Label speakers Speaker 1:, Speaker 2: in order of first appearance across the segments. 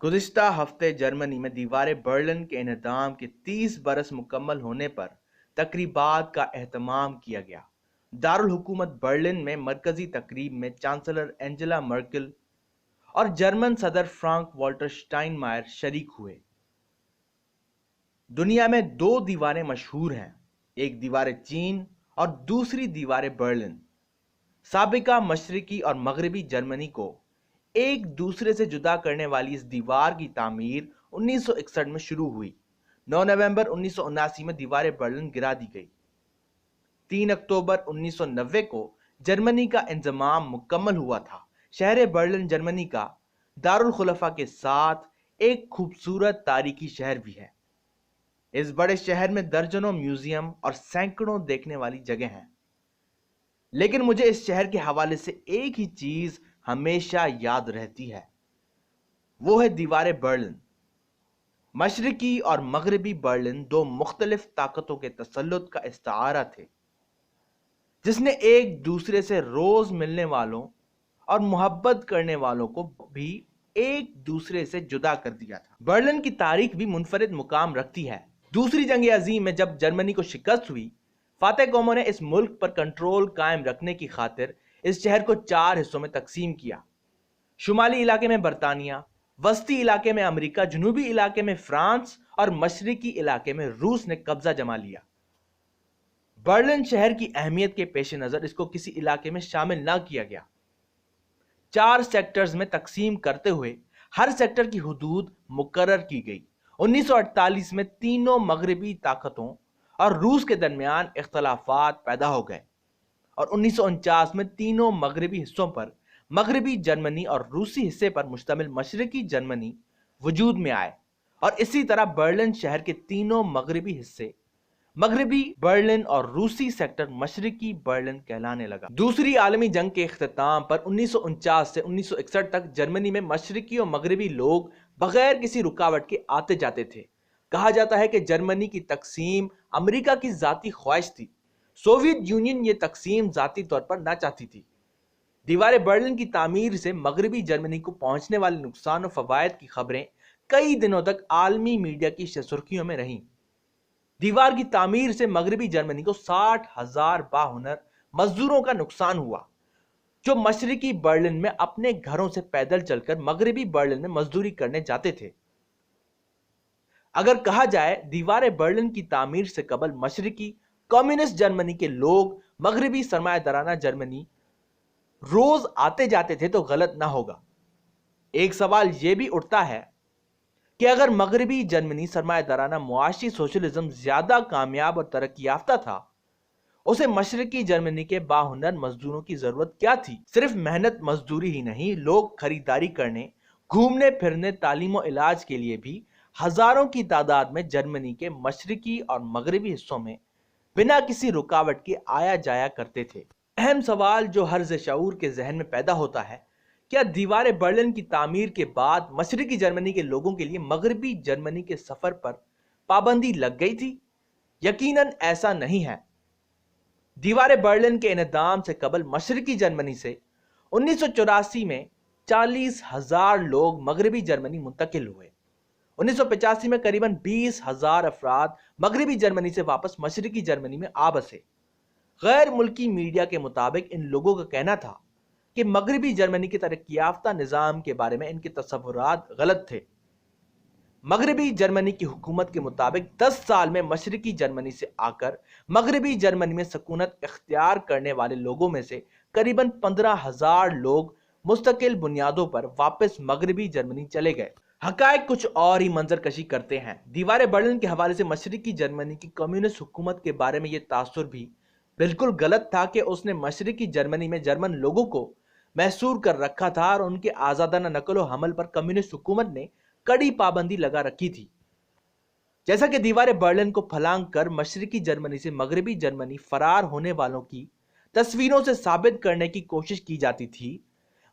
Speaker 1: गुज़िश्ता हफ्ते जर्मनी में दीवार बर्लिन के इन्हदाम के 30 बरस मुकम्मल होने पर तकरीबात का एहतमाम किया गया। दारुल हुकूमत बर्लिन में मरकजी तकरीब में चांसलर एंजेला मर्केल और जर्मन सदर फ्रांक वॉल्टर स्टाइनमायर शरीक हुए। दुनिया में दो दीवारें मशहूर हैं, एक दीवार चीन और दूसरी दीवार बर्लिन। साबिका मशरिकी और मगरबी जर्मनी को एक दूसरे से जुदा करने वाली इस दीवार की तामीर 1961 में शुरू हुई। 9 नवंबर 1979 में दीवार बर्लिन गिरा दी गई। 3 अक्टूबर 1990 को जर्मनी का इंजमाम मुकम्मल हुआ था। शहर बर्लिन जर्मनी का दारुल खुलफा के साथ एक खूबसूरत तारीखी शहर भी है। इस बड़े शहर में दर्जनों म्यूजियम और सैकड़ों देखने वाली जगह हैं, लेकिन मुझे इस शहर के हवाले से एक ही चीज हमेशा याद रहती है, वो है दीवार बर्लिन। मशरिकी और मगरबी बर्लिन दो मुख्तलिफ ताकतों के तसल्लुत का इस्तारा थे, जिसने एक दूसरे से रोज मिलने वालों और मोहब्बत करने वालों को भी एक दूसरे से जुदा कर दिया था। बर्लिन की तारीख भी मुनफरिद मुकाम रखती है। दूसरी जंग अजीम में जब जर्मनी को शिकस्त हुई, फातेह कौमों ने इस मुल्क पर कंट्रोल कायम रखने की खातिर इस शहर को 4 हिस्सों में तकसीम किया। शुमाली इलाके में बरतानिया, वस्ती इलाके में अमेरिका, जनूबी इलाके में फ्रांस और मशरिकी इलाके में रूस ने कब्जा जमा लिया। बर्लिन शहर की अहमियत के पेश नजर इसको किसी इलाके में शामिल ना किया गया। 4 सेक्टर्स में तकसीम करते हुए हर सेक्टर की हुदूद मुकर्रर की गई। 1948 में तीनों मगरबी ताकतों और रूस के दरमियान इख्तलाफात पैदा हो गए और 1949 में तीनों मगरबी हिस्सों पर मगरबी जर्मनी और रूसी हिस्से पर मुश्तमिल मशरिकी जर्मनी वजूद में आए और इसी तरह बर्लिन शहर के तीनों मगरबी हिस्से मगरबी बर्लिन और रूसी सेक्टर मशरिकी बर्लिन कहलाने लगा। दूसरी आलमी जंग के इख्तिताम पर 1949 से 1961 तक जर्मनी में मशरिकी और मगरबी लोग बगैर किसी रुकावट के आते जाते थे। कहा जाता है कि जर्मनी की तकसीम अमेरिका की जाती ख्वाहिश थी। सोवियत यूनियन ये तकसीम जाती तौर पर ना चाहती थी। दीवार बर्लिन की तामीर से मगरबी जर्मनी को पहुंचने वाले नुकसान और फवायद की खबरें कई दिनों तक आलमी मीडिया की सुर्खियों में रहीं। दीवार की तामीर से मगरबी जर्मनी को 60,000 बाहुनर मजदूरों का नुकसान हुआ, जो मशरिकी बर्लिन में अपने घरों से पैदल चलकर मगरबी बर्लिन में मजदूरी करने जाते थे। अगर कहा जाए दीवार बर्लिन की तामीर से कबल मशरिकी कम्युनिस्ट जर्मनी के लोग मगरबी सरमायादाराना जर्मनी रोज आते जाते थे तो गलत ना होगा। एक सवाल यह भी उठता है कि अगर मगरबी जर्मनी सरमायादाराना मुआशी सोशलिज्म ज्यादा कामयाब और तरक्की याफ्ता था, उसे मशरकी जर्मनी के बाहुनर मजदूरों की जरूरत क्या थी? सिर्फ मेहनत मजदूरी ही नहीं, लोग खरीदारी करने, घूमने फिरने, तालीम और इलाज के लिए भी हजारों की तादाद में जर्मनी के मशरकी और मगरबी हिस्सों में बिना किसी रुकावट के आया जाया करते थे। अहम सवाल जो हर शऊर के जहन में पैदा होता है, क्या दीवार बर्लिन की तामीर के बाद मशरिकी जर्मनी के लोगों के लिए मगरबी जर्मनी के सफर पर पाबंदी लग गई थी? यकीनन ऐसा नहीं है। दीवार बर्लिन के इन्हदाम से कबल मशरिकी जर्मनी से 1984 में 40,000 लोग मगरबी जर्मनी मुंतकिल हुए। 1985 में करीबन 20,000 अफराद मगरबी जर्मनी से वापस मशरिकी जर्मनी में आ बसे। गैर मुल्की मीडिया के मुताबिक इन लोगों का कहना था कि मगरबी जर्मनी के तरक्की याफ्ता निजाम के बारे में इनके तसव्वुरात गलत थे। मगरबी जर्मनी की हुकूमत के मुताबिक 10 साल में मशरिकी जर्मनी से आकर मगरबी जर्मनी में सकूनत इख्तियार करने वाले लोगों में से करीबन 15,000 लोग मुस्तकिल बुनियादों पर वापस मगरबी जर्मनी चले गए। हकायक कुछ और ही मंजर कशी करते हैं। दीवार बर्लिन के हवाले से मशरिकी जर्मनी की कम्युनिस्ट हुकूमत के बारे में यह तासुर भी बिल्कुल गलत था कि उसने मशरिकी जर्मनी में जर्मन लोगों को महसूर कर रखा था और उनके आजादाना नकल व हमल पर कम्युनिस्ट हुकूमत ने कड़ी पाबंदी लगा रखी थी। जैसा कि दीवार बर्लिन को फलांग कर मशरिकी जर्मनी से मगरबी जर्मनी फरार होने वालों की तस्वीरों से साबित करने की कोशिश की जाती थी,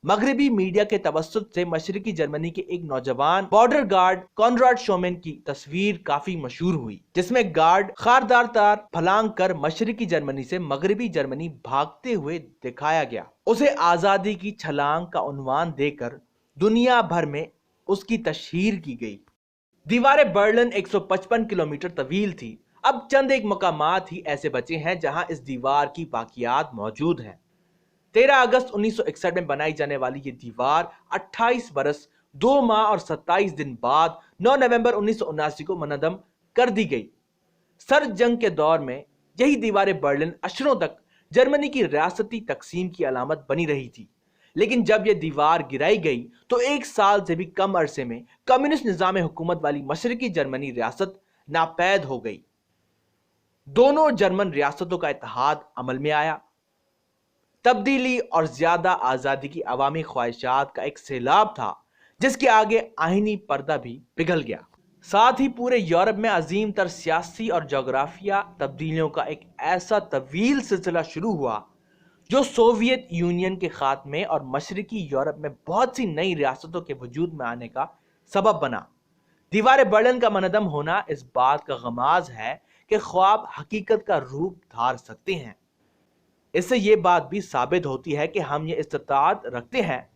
Speaker 1: मगरबी मीडिया के तवस्सुत से मशरिकी जर्मनी के एक नौजवान बॉर्डर गार्ड कॉनराड शोमेन की तस्वीर काफी मशहूर हुई, जिसमें गार्ड खारदार तार फलांग कर मशरिकी जर्मनी से मगरबी जर्मनी भागते हुए दिखाया गया। उसे आजादी की छलांग का उन्वान देकर दुनिया भर में उसकी तशहीर की गई। दीवार बर्लिन 155 किलोमीटर तवील थी। अब चंद एक मकामात ही ऐसे बचे हैं जहां इस दीवार की बाकियात मौजूद हैं। 13 अगस्त 1961 में बनाई जाने वाली ये दीवार 28 बरस 2 माह और 27 दिन बाद 9 नवंबर 1979 को मुनद्दम कर दी गई। सर्द जंग के दौर में यही दीवार बर्लिन अशरों तक जर्मनी की रियासती तकसीम की अलामत बनी रही थी। लेकिन जब यह दीवार गिराई गई तो एक साल से भी कम अरसे में कम्युनिस्ट निजाम हुकूमत वाली मशरकी जर्मनी रियासत नापैद हो गई। दोनों जर्मन रियासतों का इत्तेहाद अमल में आया। तब्दीली और ज्यादा आजादी की अवामी ख्वाहिशात का एक सैलाब था जिसके आगे आईनी पर्दा भी पिघल गया। साथ ही पूरे यूरोप में अजीम तर सियासी और जोग्राफिया तब्दीलियों का एक ऐसा तवील सिलसिला शुरू हुआ जो सोवियत यूनियन के खात्मे और मशरकी यूरोप में बहुत सी नई रियासतों के वजूद में आने का सबब बना। दीवार बर्लिन का मुनद्दम होना इस बात का गमाज है कि ख्वाब हकीकत का रूप धार सकते हैं। इससे यह बात भी साबित होती है कि हम ये इस्तिताअत रखते हैं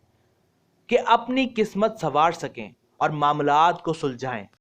Speaker 1: कि अपनी किस्मत संवार सकें और मामलात को सुलझाएं।